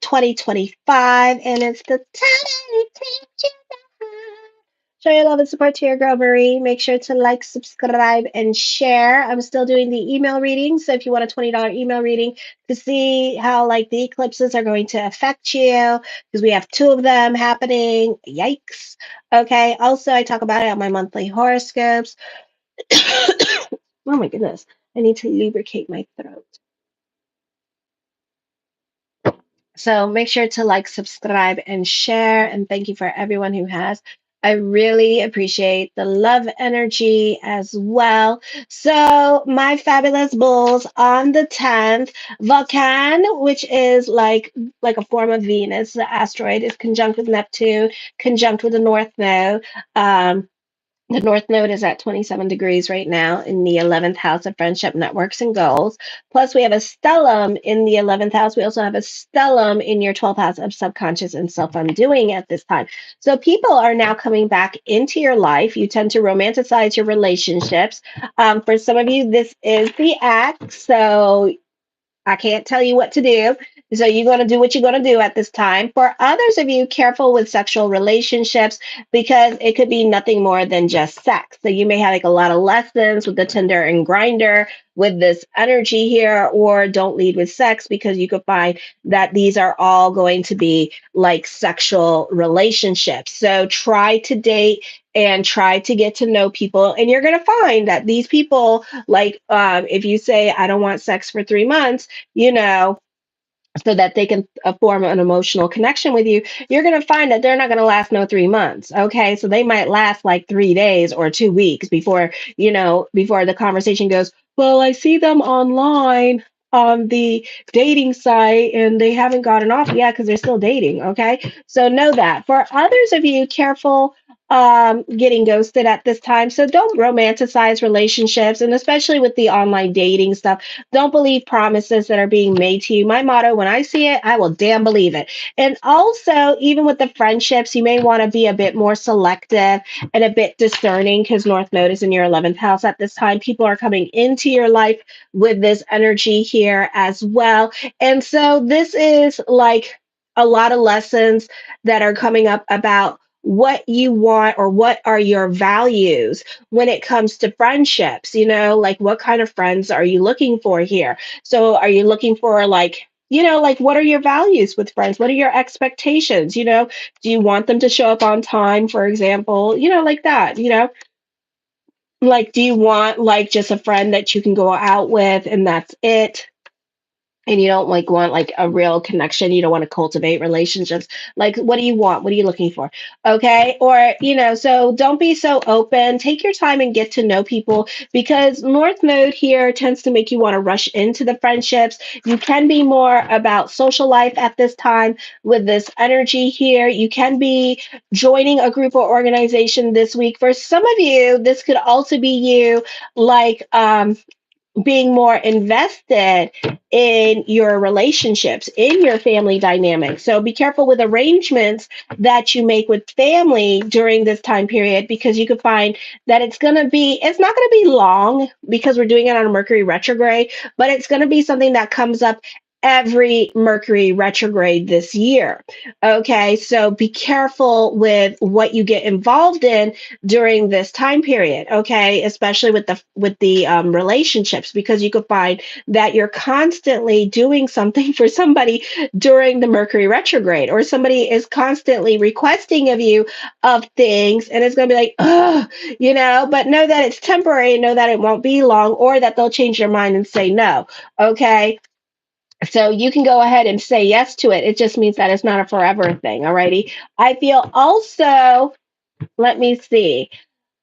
2025, and it's the time to teach you the heart. Show your love and support to your girl Marie. Make sure to like, subscribe, and share. I'm still doing the email reading, so if you want a $20 email reading to see how like the eclipses are going to affect you, because we have two of them happening. Yikes. Okay. Also, I talk about it on my monthly horoscopes. Oh my goodness. I need to lubricate my throat. So make sure to like, subscribe, and share. And thank you for everyone who has. I really appreciate the love energy as well. So, my fabulous bulls on the 10th, Vulcan, which is like a form of Venus, the asteroid, is conjunct with Neptune, conjunct with the North Node. The North Node is at 27 degrees right now in the 11th house of friendship, networks, and goals. Plus, we have a stellium in the 11th house. We also have a stellium in your 12th house of subconscious and self undoing at this time. So, people are now coming back into your life. You tend to romanticize your relationships. For some of you, this is the act. So, I can't tell you what to do. So you're going to do what you're going to do at this time. For others of you, careful with sexual relationships because it could be nothing more than just sex. So you may have like a lot of lessons with the Tinder and Grinder with this energy here, or don't lead with sex because you could find that these are all going to be like sexual relationships. So try to date and try to get to know people, and you're going to find that these people, like if you say I don't want sex for 3 months, you know, so that they can form an emotional connection with you, you're going to find that they're not going to last no 3 months. Okay. So they might last like 3 days or 2 weeks before, before the conversation goes, well, I see them online on the dating site and they haven't gotten off yet because they're still dating. Okay. So know that. For others of you, careful getting ghosted at this time. So don't romanticize relationships, and especially with the online dating stuff, don't believe promises that are being made to you. My motto, when I see it, I will damn believe it. And also, even with the friendships, you may want to be a bit more selective and a bit discerning because North Node is in your 11th house at this time. People are coming into your life with this energy here as well. And so this is like a lot of lessons that are coming up about what you want or what are your values when it comes to friendships, like what kind of friends are you looking for here? So are you looking for like, like what are your values with friends? What are your expectations? Do you want them to show up on time, for example? Like that, like do you want like just a friend that you can go out with and that's it? And you don't like want like a real connection, you don't want to cultivate relationships, like what do you want, what are you looking for? Okay. Or so don't be so open, take your time and get to know people, because North Node here tends to make you want to rush into the friendships. You can be more about social life at this time with this energy here. You can be joining a group or organization this week. For some of you, this could also be you like being more invested in your relationships, in your family dynamics. So be careful with arrangements that you make with family during this time period, because you could find that it's not going to be long because we're doing it on a Mercury retrograde, but it's going to be something that comes up every Mercury retrograde this year. Okay, so be careful with what you get involved in during this time period. Okay, especially with the relationships, because you could find that you're constantly doing something for somebody during the Mercury retrograde, or somebody is constantly requesting of you of things, and it's going to be like, oh, but know that it's temporary, know that it won't be long, or that they'll change their mind and say no. Okay, so you can go ahead and say yes to it. It just means that it's not a forever thing. Alrighty. I feel also, let me see.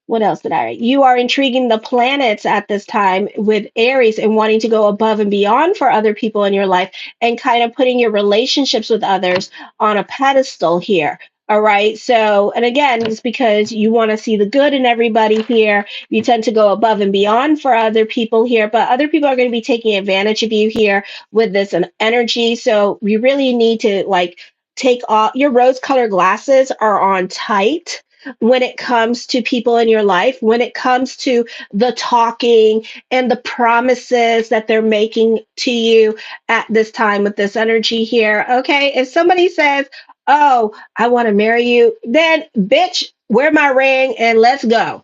What else did I write? You are intriguing the planets at this time with Aries and wanting to go above and beyond for other people in your life, and kind of putting your relationships with others on a pedestal here. All right. So, and again, it's because you want to see the good in everybody here. You tend to go above and beyond for other people here, but other people are going to be taking advantage of you here with this energy. So, you really need to like take off your rose colored glasses are on tight. when it comes to people in your life, when it comes to the talking and the promises that they're making to you at this time with this energy here. Okay. If somebody says, "Oh, I want to marry you," then bitch, wear my ring and let's go.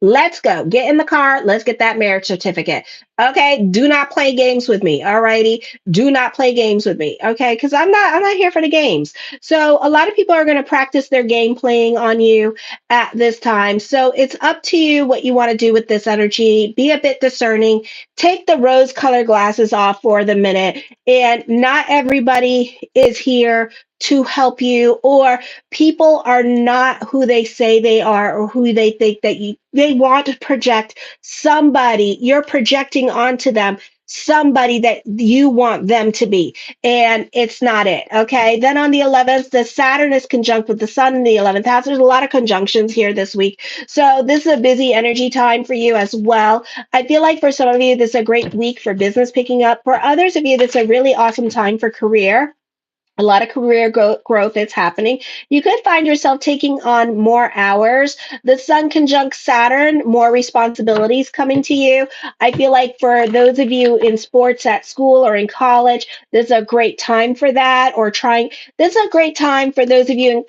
Let's go. Get in the car. Let's get that marriage certificate. Okay. Do not play games with me. All righty. Do not play games with me. Okay. Because I'm not here for the games. So a lot of people are going to practice their game playing on you at this time. So it's up to you what you want to do with this energy. Be a bit discerning. Take the rose colored glasses off for the minute. And not everybody is here to help you, or people are not who they say they are or who they think that you they want to project somebody. You're projecting onto them somebody that you want them to be, and it's not it. Okay, then on the 11th, the Saturn is conjunct with the Sun in the 11th house. There's a lot of conjunctions here this week, so this is a busy energy time for you as well. I feel like for some of you this is a great week for business picking up. For others of you, this is a really awesome time for career. A lot of career growth is happening. You could find yourself taking on more hours. The Sun conjunct Saturn, more responsibilities coming to you. I feel like for those of you in sports at school or in college, this is a great time for that, or trying. This is a great time for those of you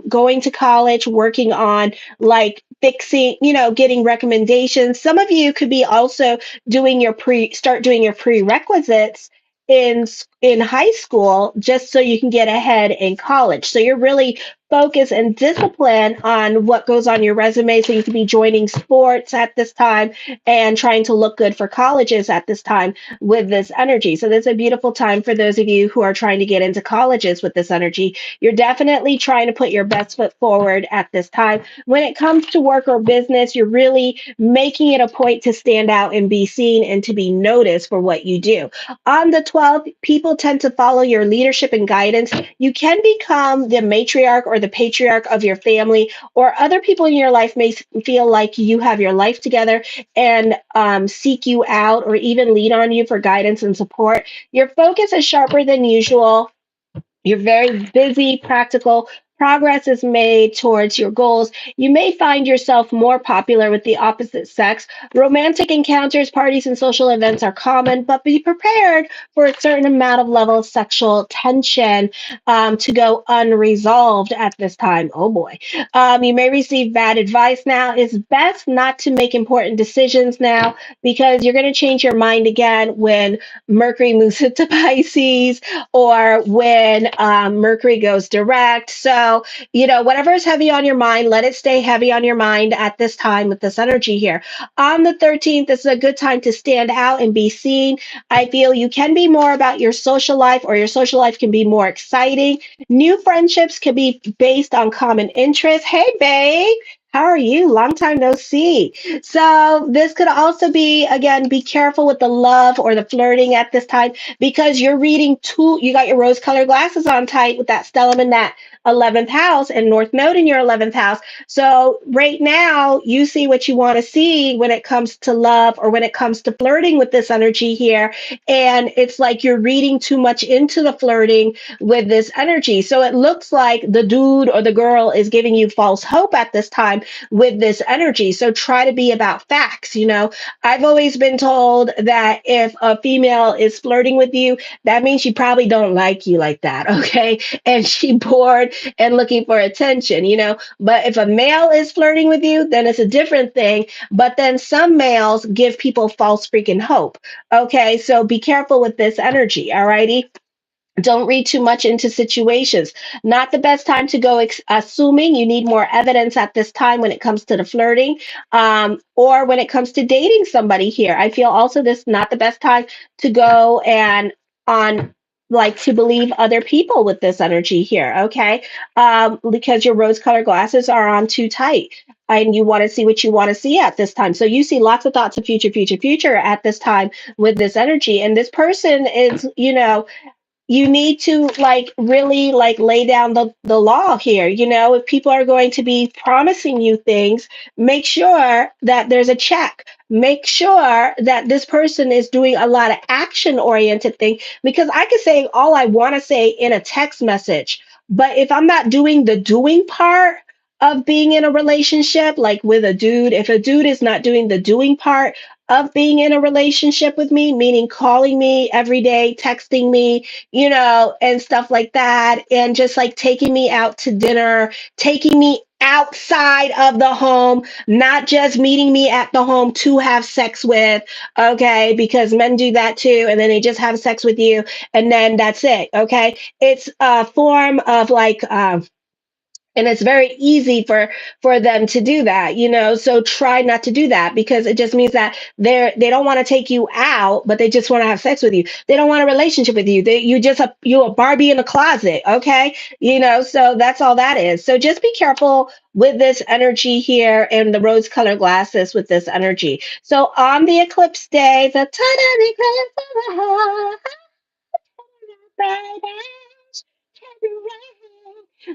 going to college, working on like fixing, getting recommendations. Some of you could be also doing start doing your prerequisites in high school just so you can get ahead in college. So you're really focused and disciplined on what goes on your resume so you can be joining sports at this time and trying to look good for colleges at this time with this energy. So this is a beautiful time for those of you who are trying to get into colleges with this energy. You're definitely trying to put your best foot forward at this time. When it comes to work or business, you're really making it a point to stand out and be seen and to be noticed for what you do. On the 12th, people tend to follow your leadership and guidance. You can become the matriarch or the patriarch of your family, or other people in your life may feel like you have your life together and seek you out or even lean on you for guidance and support. Your focus is sharper than usual. You're very busy, practical. Progress is made towards your goals. You may find yourself more popular with the opposite sex. Romantic encounters, parties, and social events are common, but be prepared for a certain amount of level of sexual tension to go unresolved at this time. Oh boy. You may receive bad advice now. It's best not to make important decisions now because you're going to change your mind again when Mercury moves into Pisces or when Mercury goes direct. So, whatever is heavy on your mind, let it stay heavy on your mind at this time with this energy here. On the 13th, this is a good time to stand out and be seen. I feel you can be more about your social life, or your social life can be more exciting. New friendships can be based on common interests. Hey, babe. How are you? Long time no see. So, this could also be, again, be careful with the love or the flirting at this time because you're reading you got your rose colored glasses on tight with that stellium in that 11th house and North Node in your 11th house. So right now you see what you want to see when it comes to love or when it comes to flirting with this energy here. And it's like you're reading too much into the flirting with this energy. So it looks like the dude or the girl is giving you false hope at this time with this energy. So try to be about facts. I've always been told that if a female is flirting with you, that means she probably don't like you like that, okay? And she bored and looking for attention. But if a male is flirting with you, then it's a different thing. But then some males give people false freaking hope, okay? So be careful with this energy, all righty? Don't read too much into situations. Not the best time to go assuming. You need more evidence at this time when it comes to the flirting or when it comes to dating somebody here. I feel also this not the best time to go and on like to believe other people with this energy here, okay? Because your rose colored glasses are on too tight and you want to see what you want to see at this time. So you see lots of thoughts of future, future, future at this time with this energy. And this person is, you need to like really like lay down the law here. If people are going to be promising you things, make sure that there's a check. Make sure that this person is doing a lot of action oriented thing, because I can say all I want to say in a text message, but if I'm not doing the doing part, of being in a relationship, like with a dude. If a dude is not doing the doing part of being in a relationship with me, meaning calling me every day, texting me, and stuff like that, and just like taking me out to dinner, taking me outside of the home, not just meeting me at the home to have sex with, okay? Because men do that too, and then they just have sex with you, and then that's it, okay? It's a form of like, and it's very easy for them to do that, so try not to do that, because it just means that they don't want to take you out, but they just want to have sex with you. They don't want a relationship with you. You a Barbie in a closet, okay? So that's all that is. So just be careful with this energy here and the rose colored glasses with this energy. So on the eclipse day, the total eclipse of the heart,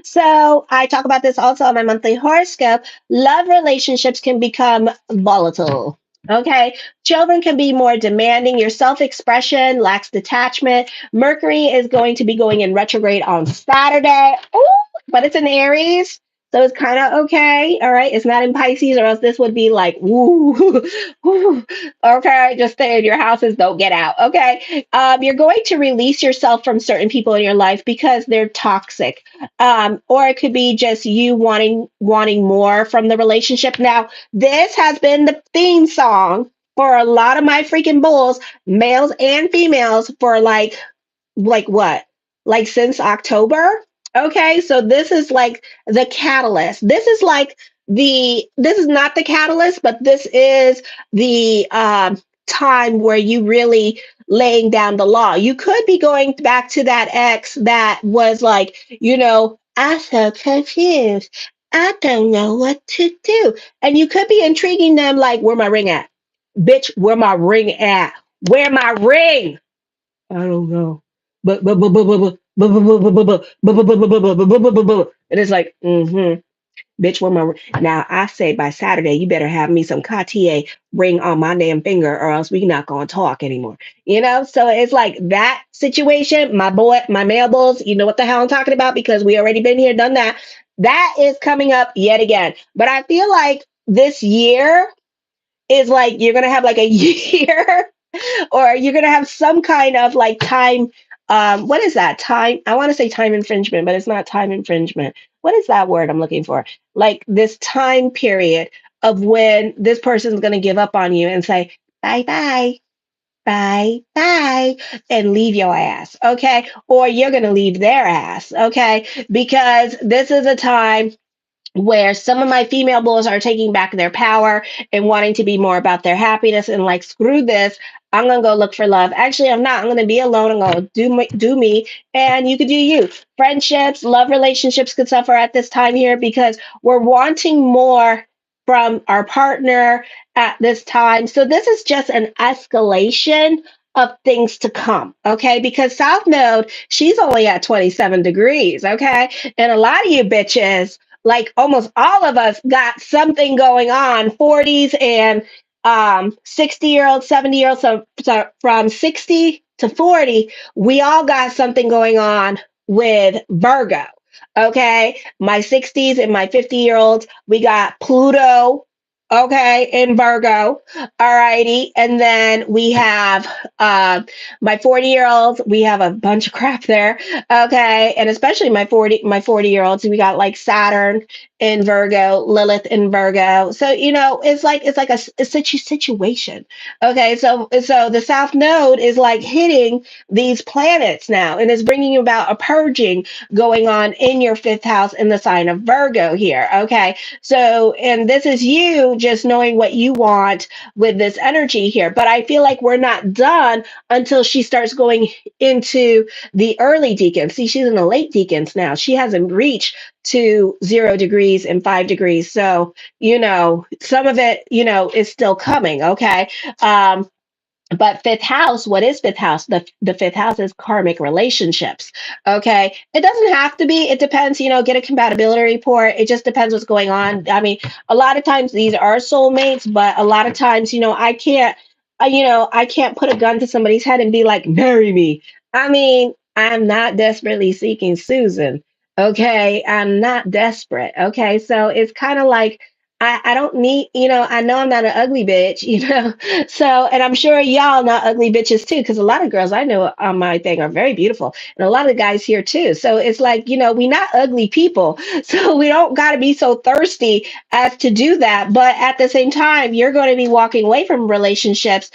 so I talk about this also on my monthly horoscope. Love relationships can become volatile. Okay. Children can be more demanding. Your self expression lacks detachment. Mercury is going to be going in retrograde on Saturday. Ooh, but it's in Aries. So it's kind of okay. All right. It's not in Pisces, or else this would be like, woo, woo. Okay. Just stay in your houses. Don't get out. Okay. You're going to release yourself from certain people in your life because they're toxic, or it could be just you wanting more from the relationship. Now, this has been the theme song for a lot of my freaking bulls, males and females, for like what? Like since October? Okay, so this is like the catalyst. This is not the catalyst, but this is the time where you really laying down the law. You could be going back to that ex that was like, I'm so confused. I don't know what to do. And you could be intriguing them like, where my ring at? Bitch, where my ring at? Where my ring? I don't know. And it's like, bitch, where my ring? Now I say by Saturday, you better have me some Cartier ring on my damn finger, or else we not gonna talk anymore. So it's like that situation. My male bulls, you know what the hell I'm talking about, because we already been here, done that. That is coming up yet again. But I feel like this year is like you're gonna have like a year, or you're going to have some kind of like time. What is that? Time. I want to say time infringement, but it's not time infringement. What is that word I'm looking for? Like this time period of when this person's going to give up on you and say, bye bye, bye bye, and leave your ass. Okay. Or you're going to leave their ass. Okay. Because this is a time where some of my female bulls are taking back their power and wanting to be more about their happiness, and like, screw this, I'm gonna go look for love. Actually, I'm not. I'm gonna be alone. I'm gonna do me, and you could do you. Friendships, love relationships could suffer at this time here, because we're wanting more from our partner at this time. So this is just an escalation of things to come, okay? Because South Node, she's only at 27 degrees, okay? And a lot of you bitches, like almost all of us, got something going on, 40s and 60-year-olds, 70-year-olds. So from 60 to 40, we all got something going on with Virgo. Okay. My 60s and my 50-year-olds, we got Pluto. Okay, in Virgo. All righty. And then we have my 40-year-olds, we have a bunch of crap there. Okay. And especially my 40-year-olds, we got like Saturn in Virgo, Lilith in Virgo. So, it's like a situation. Okay. So the South Node is like hitting these planets now, and it's bringing about a purging going on in your fifth house in the sign of Virgo here. Okay. So, and this is you just knowing what you want with this energy here. But I feel like we're not done until she starts going into the early decans. See, she's in the late decans now. She hasn't reached to 0 degrees and 5 degrees. So, some of it, is still coming. Okay. But fifth house, what is fifth house? The fifth house is karmic relationships. Okay. It doesn't have to be, it depends, get a compatibility report. It just depends what's going on. I mean, a lot of times these are soulmates, but a lot of times, I can't put a gun to somebody's head and be like, marry me. I mean, I'm not desperately seeking Susan. Okay, I'm not desperate. Okay, so it's kind of like I don't need, I know I'm not an ugly bitch, So, and I'm sure y'all not ugly bitches too, because a lot of girls I know on my thing are very beautiful, and a lot of guys here too. So it's like, we not ugly people, so we don't got to be so thirsty as to do that. But at the same time, you're going to be walking away from relationships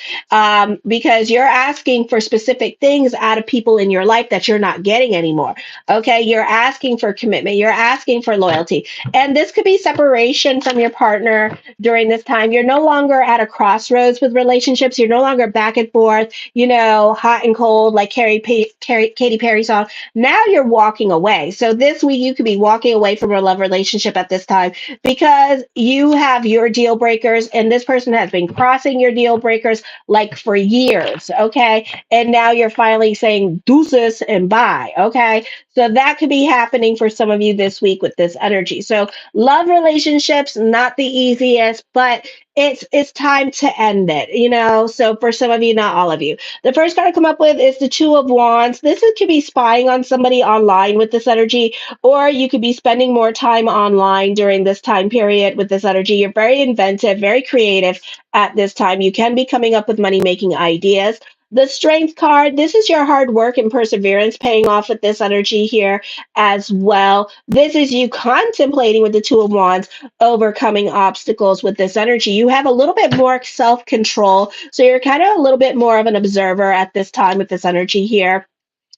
because you're asking for specific things out of people in your life that you're not getting anymore. Okay, you're asking for commitment, you're asking for loyalty. And this could be separation from your partner during this time. You're no longer at a crossroads with relationships. You're no longer back and forth, hot and cold, like Katy Perry song. Now you're walking away. So this week, you could be walking away from a love relationship at this time because you have your deal breakers, and this person has been crossing your deal breakers like for years. Okay. And now you're finally saying deuces and bye. Okay, so that could be happening for some of you this week with this energy. So love relationships, not the easiest, but it's time to end it. So for some of you, not all of you. The first card I come up with is the Two of Wands. Could be spying on somebody online with this energy, or you could be spending more time online during this time period with this energy. You're very inventive, very creative at this time. You can be coming up with money making ideas. The strength card, this is your hard work and perseverance paying off with this energy here as well. This is you contemplating with the Two of Wands, overcoming obstacles with this energy. You have a little bit more self control. So you're kind of a little bit more of an observer at this time with this energy here.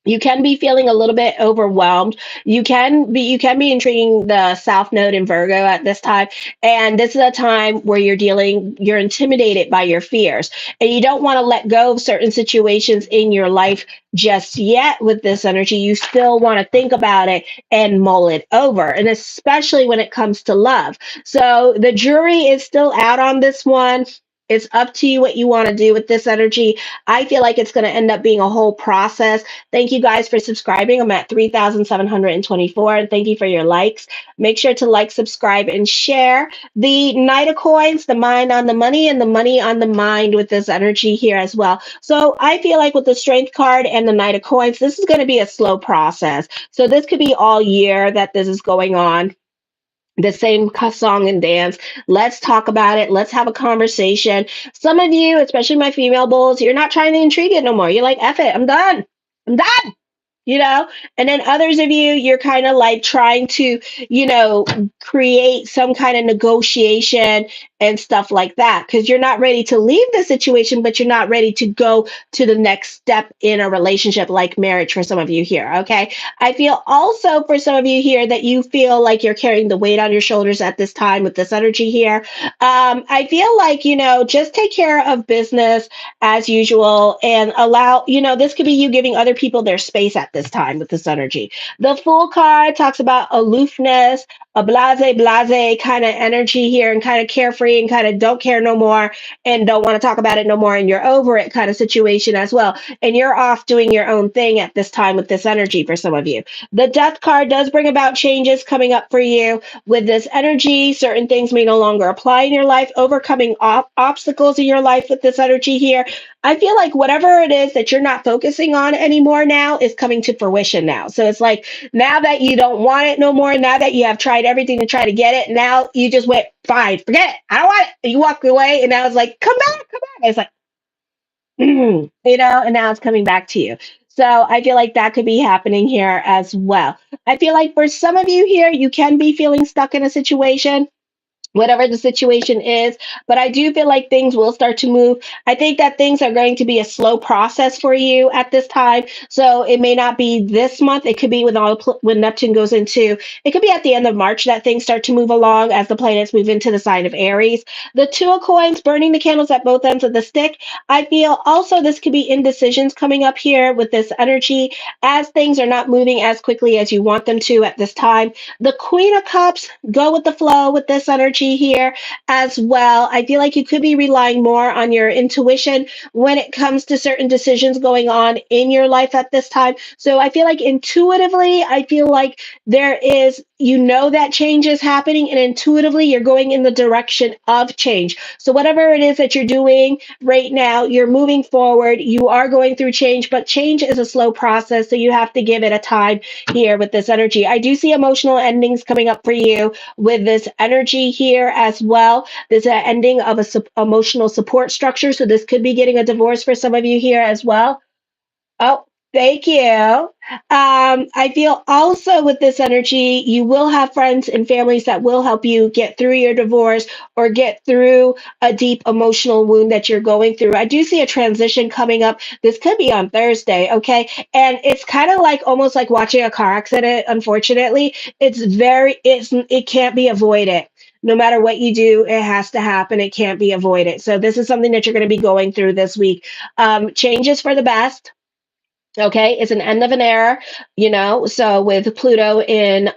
You can be feeling a little bit overwhelmed. You can be intriguing the South Node in Virgo at this time, and this is a time where you're intimidated by your fears, and you don't want to let go of certain situations in your life just yet. With this energy, you still want to think about it and mull it over, and especially when it comes to love. So the jury is still out on this one. It's up to you what you want to do with this energy. I feel like it's going to end up being a whole process. Thank you guys for subscribing. I'm at 3,724. And thank you for your likes. Make sure to like, subscribe, and share. The Knight of Coins, the mind on the money, and the money on the mind with this energy here as well. So I feel like with the Strength card and the Knight of Coins, this is going to be a slow process. So this could be all year that this is going on, the same song and dance. Let's talk about it. Let's have a conversation. Some of you, especially my female bulls, you're not trying to intrigue it no more. You're like, F it, I'm done. I'm done you know and then others of you, you're kind of like trying to create some kind of negotiation and stuff like that, because you're not ready to leave the situation, but you're not ready to go to the next step in a relationship like marriage for some of you here. Okay, I feel also for some of you here that you feel like you're carrying the weight on your shoulders at this time with this energy here. I feel like just take care of business as usual, and allow, this could be you giving other people their space at this time with this energy. The Fool card talks about aloofness, a blase kind of energy here, and kind of carefree and kind of don't care no more and don't want to talk about it no more, and you're over it kind of situation as well. And you're off doing your own thing at this time with this energy for some of you. The Death card does bring about changes coming up for you with this energy. Certain things may no longer apply in your life, overcoming obstacles in your life with this energy here. I feel like whatever it is that you're not focusing on anymore now is coming to fruition now. So it's like, now that you don't want it no more, now that you have tried everything to try to get it, now you just went, fine, forget it. I don't want it. And you walk away, and now it's like, come back, come back. And it's like, and now it's coming back to you. So I feel like that could be happening here as well. I feel like for some of you here, you can be feeling stuck in a situation, whatever the situation is. But I do feel like things will start to move. I think that things are going to be a slow process for you at this time. So it may not be this month. It could be when Neptune goes into, it could be at the end of March that things start to move along as the planets move into the sign of Aries. The Two of Coins, burning the candles at both ends of the stick. I feel also this could be indecisions coming up here with this energy, as things are not moving as quickly as you want them to at this time. The Queen of Cups, go with the flow with this energy here as well. I feel like you could be relying more on your intuition when it comes to certain decisions going on in your life at this time. So I feel like intuitively, I feel like there is you know that change is happening, and intuitively you're going in the direction of change. So whatever it is that you're doing right now, you're moving forward. You are going through change, but change is a slow process, so you have to give it a time here with this energy. I do see emotional endings coming up for you with this energy here as well. There's an ending of a emotional support structure, so this could be getting a divorce for some of you here as well. Oh, thank you. I feel also with this energy, you will have friends and families that will help you get through your divorce or get through a deep emotional wound that you're going through. I do see a transition coming up. This could be on Thursday, okay? And it's kind of like almost like watching a car accident, unfortunately. It can't be avoided. No matter what you do, it has to happen. It can't be avoided. So this is something that you're going to be going through this week. Changes for the best. Okay, it's an end of an era, so with Pluto in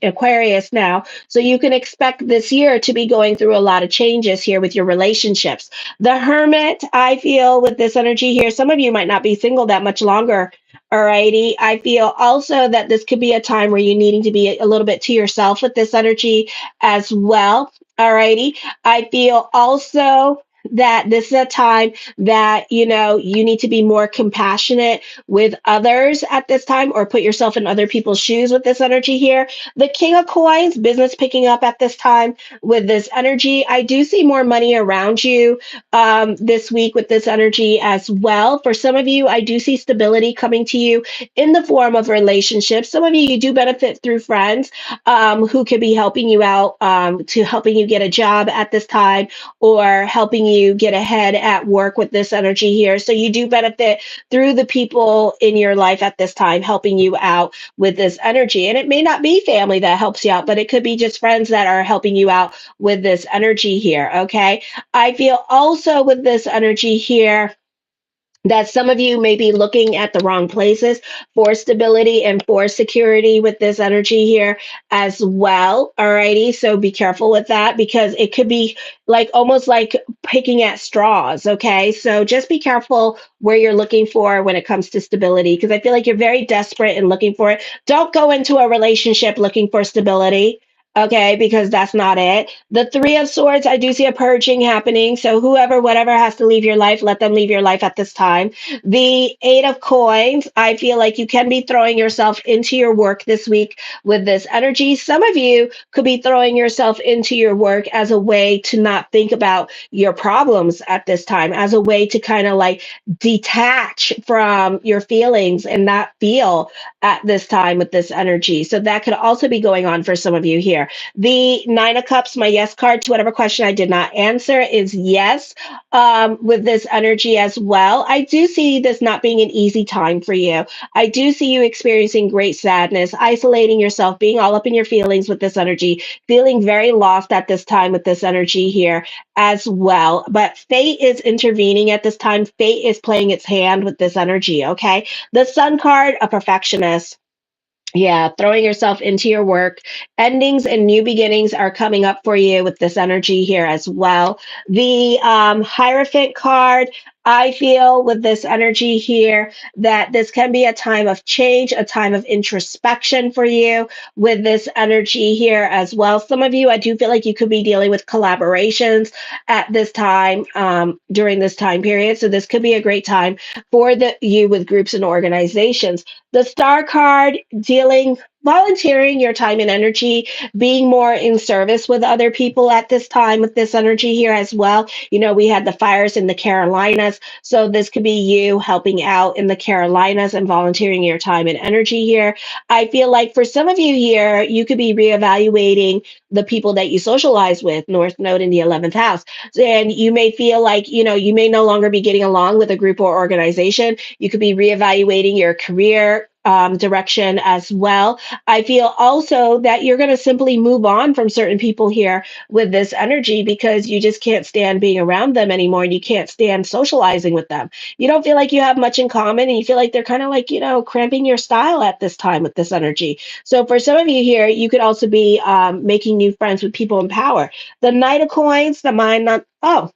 Aquarius now, so you can expect this year to be going through a lot of changes here with your relationships. The Hermit, I feel with this energy here, some of you might not be single that much longer. Alrighty, I feel also that this could be a time where you're needing to be a little bit to yourself with this energy as well. Alrighty, I feel also that this is a time that you need to be more compassionate with others at this time, or put yourself in other people's shoes with this energy here. The King of Coins, business picking up at this time with this energy. I do see more money around you this week with this energy as well. For some of you, I do see stability coming to you in the form of relationships. Some of you do benefit through friends who could be helping you out, to helping you get a job at this time, or helping you get ahead at work with this energy here. So you do benefit through the people in your life at this time, helping you out with this energy. And it may not be family that helps you out, but it could be just friends that are helping you out with this energy here. Okay. I feel also with this energy here that some of you may be looking at the wrong places for stability and for security with this energy here as well. Alrighty. So be careful with that, because it could be like almost like picking at straws. Okay. So just be careful where you're looking for when it comes to stability, because I feel like you're very desperate and looking for it. Don't go into a relationship looking for stability. Okay, because that's not it. The Three of Swords, I do see a purging happening. So whoever, whatever has to leave your life, let them leave your life at this time. The Eight of Coins, I feel like you can be throwing yourself into your work this week with this energy. Some of you could be throwing yourself into your work as a way to not think about your problems at this time, as a way to kind of like detach from your feelings and not feel at this time with this energy. So that could also be going on for some of you here. The Nine of Cups, my yes card to whatever question I did not answer, is yes, with this energy as well. I do see this not being an easy time for you. I do see you experiencing great sadness, isolating yourself, being all up in your feelings with this energy, feeling very lost at this time with this energy here as well. But fate is intervening at this time. Fate is playing its hand with this energy, okay? The Sun card, a perfectionist. Yeah, throwing yourself into your work. Endings and new beginnings are coming up for you with this energy here as well. The Hierophant card, I feel with this energy here that this can be a time of change, a time of introspection for you with this energy here as well. Some of you, I do feel like you could be dealing with collaborations at this time, during this time period. So this could be a great time for you with groups and organizations. The Star card, dealing, volunteering your time and energy, being more in service with other people at this time with this energy here as well. We had the fires in the Carolinas, so this could be you helping out in the Carolinas and volunteering your time and energy here. I feel like for some of you here, you could be reevaluating the people that you socialize with, North Node in the 11th house. And you may feel like, you may no longer be getting along with a group or organization. You could be reevaluating your career direction as well. I feel also that you're going to simply move on from certain people here with this energy, because you just can't stand being around them anymore, and you can't stand socializing with them. You don't feel like you have much in common, and you feel like they're kind of like, cramping your style at this time with this energy. So for some of you here, you could also be making new friends with people in power. The Knight of Coins, the mind, not, oh,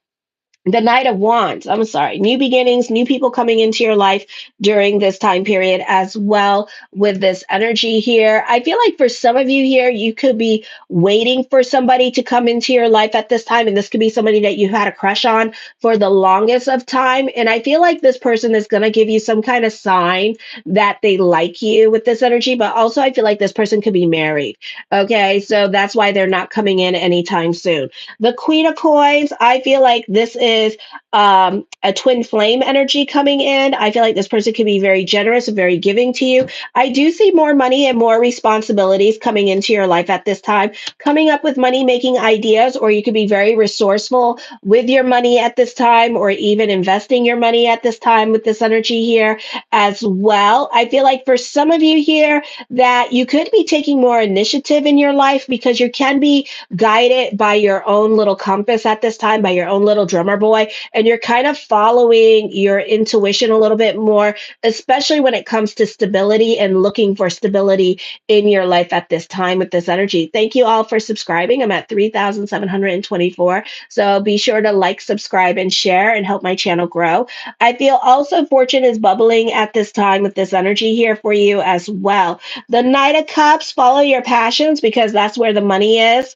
The Knight of Wands. I'm sorry. New beginnings, new people coming into your life during this time period as well with this energy here. I feel like for some of you here, you could be waiting for somebody to come into your life at this time. And this could be somebody that you had a crush on for the longest of time. And I feel like this person is going to give you some kind of sign that they like you with this energy. But also, I feel like this person could be married. Okay. So that's why they're not coming in anytime soon. The Queen of Coins, I feel like this is a twin flame energy coming in. I feel like this person can be very generous and very giving to you. I do see more money and more responsibilities coming into your life at this time, coming up with money making ideas, or you could be very resourceful with your money at this time, or even investing your money at this time with this energy here as well. I feel like for some of you here that you could be taking more initiative in your life because you can be guided by your own little compass at this time, by your own little drummer boy, and you're kind of following your intuition a little bit more, especially when it comes to stability and looking for stability in your life at this time with this energy. Thank you all for subscribing. I'm at 3,724. So be sure to like, subscribe, and share and help my channel grow. I feel also fortune is bubbling at this time with this energy here for you as well. The Knight of Cups, follow your passions because that's where the money is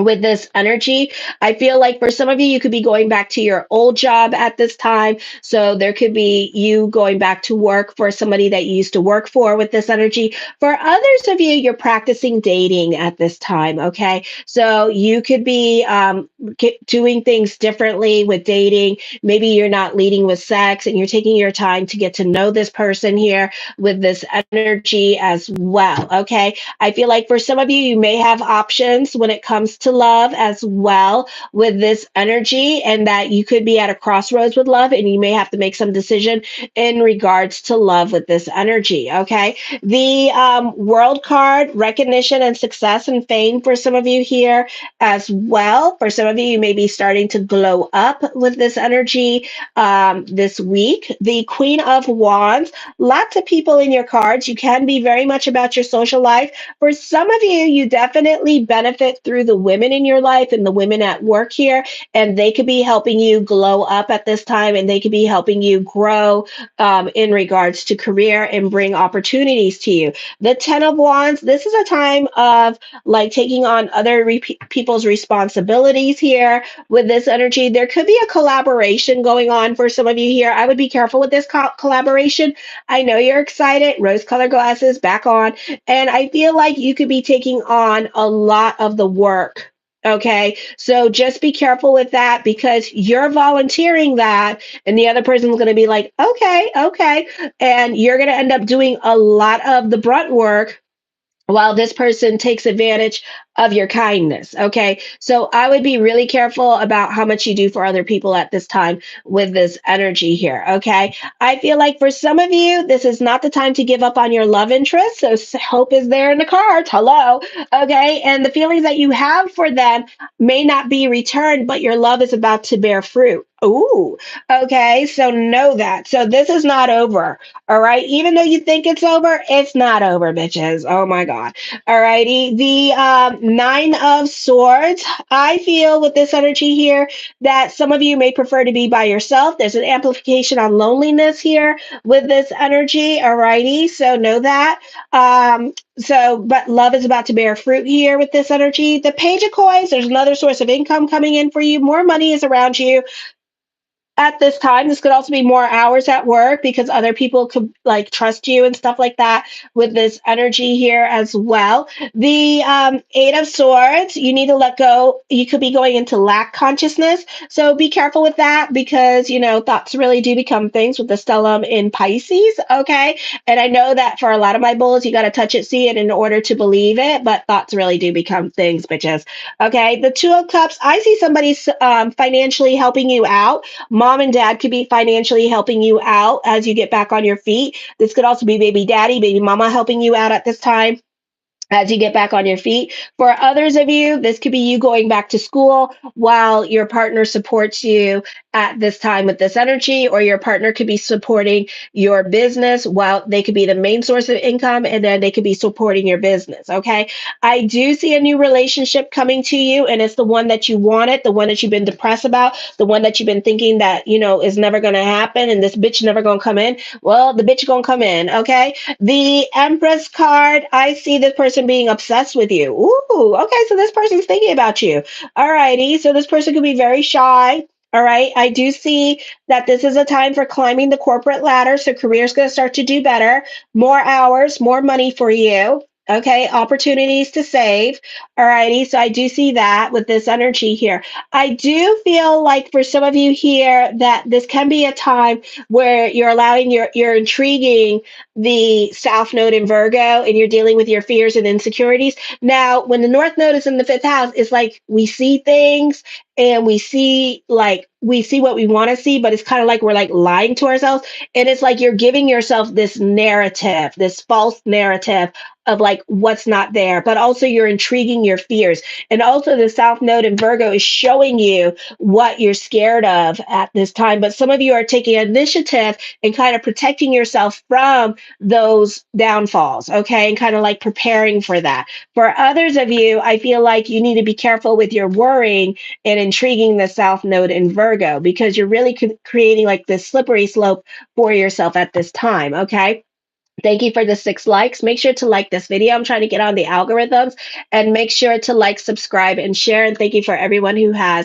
with this energy. I feel like for some of you, you could be going back to your old job at this time. So there could be you going back to work for somebody that you used to work for with this energy. For others of you, you're practicing dating at this time. Okay. So you could be doing things differently with dating. Maybe you're not leading with sex and you're taking your time to get to know this person here with this energy as well. Okay. I feel like for some of you, you may have options when it comes to love as well with this energy, and that you could be at a crossroads with love and you may have to make some decision in regards to love with this energy. Okay. The world card, recognition and success and fame for some of you here as well. For some of you, you may be starting to glow up with this energy this week. The Queen of Wands, lots of people in your cards. You can be very much about your social life. For some of you, you definitely benefit through the women in your life and the women at work here, and they could be helping you glow up at this time, and they could be helping you grow in regards to career and bring opportunities to you. The Ten of Wands, this is a time of like taking on other people's responsibilities here with this energy. There could be a collaboration going on for some of you here. I would be careful with this collaboration. I know you're excited, rose colored glasses back on. And I feel like you could be taking on a lot of the work. Okay. So just be careful with that because you're volunteering that, and the other person's going to be like, okay, okay. And you're going to end up doing a lot of the brunt work while this person takes advantage of your kindness. Okay. So I would be really careful about how much you do for other people at this time with this energy here. Okay. I feel like for some of you, this is not the time to give up on your love interest. So hope is there in the cards. Hello. Okay. And the feelings that you have for them may not be returned, but your love is about to bear fruit. Ooh, okay. So know that. So this is not over. All right. Even though you think it's over, it's not over, bitches. Oh my God. All righty. The Nine of Swords. I feel with this energy here that some of you may prefer to be by yourself. There's an amplification on loneliness here with this energy. All righty. So know that. But love is about to bear fruit here with this energy. The Page of Coins, there's another source of income coming in for you. More money is around you at this time. This could also be more hours at work because other people could like trust you and stuff like that with this energy here as well. The Eight of Swords, you need to let go. You could be going into lack consciousness. So be careful with that because, you know, thoughts really do become things with the stellium in Pisces. Okay. And I know that for a lot of my bulls, you got to touch it, see it in order to believe it. But thoughts really do become things, bitches. Okay. The Two of Cups, I see somebody financially helping you out. Mom and dad could be financially helping you out as you get back on your feet. This could also be baby daddy, baby mama helping you out at this time as you get back on your feet. For others of you, this could be you going back to school while your partner supports you at this time with this energy, or your partner could be supporting your business while they could be the main source of income, and then they could be supporting your business. Okay. I do see a new relationship coming to you, and it's the one that you wanted, the one that you've been depressed about, the one that you've been thinking that, is never going to happen, and this bitch never going to come in. Well, the bitch going to come in. Okay. The Empress card, I see this person being obsessed with you. Ooh, okay, so this person's thinking about you. All righty, so this person could be very shy. All right, I do see that this is a time for climbing the corporate ladder. So career's going to start to do better, more hours, more money for you. Okay, opportunities to save. All righty, so I do see that with this energy here. I do feel like for some of you here that this can be a time where you're allowing you're intriguing the South Node in Virgo, and you're dealing with your fears and insecurities. Now, when the North Node is in the fifth house, it's like we see things and we see what we want to see, but it's kind of like we're like lying to ourselves. And it's like you're giving yourself this narrative, this false narrative of like what's not there, but also you're intriguing your fears. And also the South Node in Virgo is showing you what you're scared of at this time. But some of you are taking initiative and kind of protecting yourself from those downfalls, okay, and kind of like preparing for that. For others of you, I feel like you need to be careful with your worrying and intriguing the South Node in Virgo, because you're really creating like this slippery slope for yourself at this time, okay? Thank you for the 6 likes. Make sure to like this video. I'm trying to get on the algorithms, and make sure to like, subscribe, and share. And thank you for everyone who has.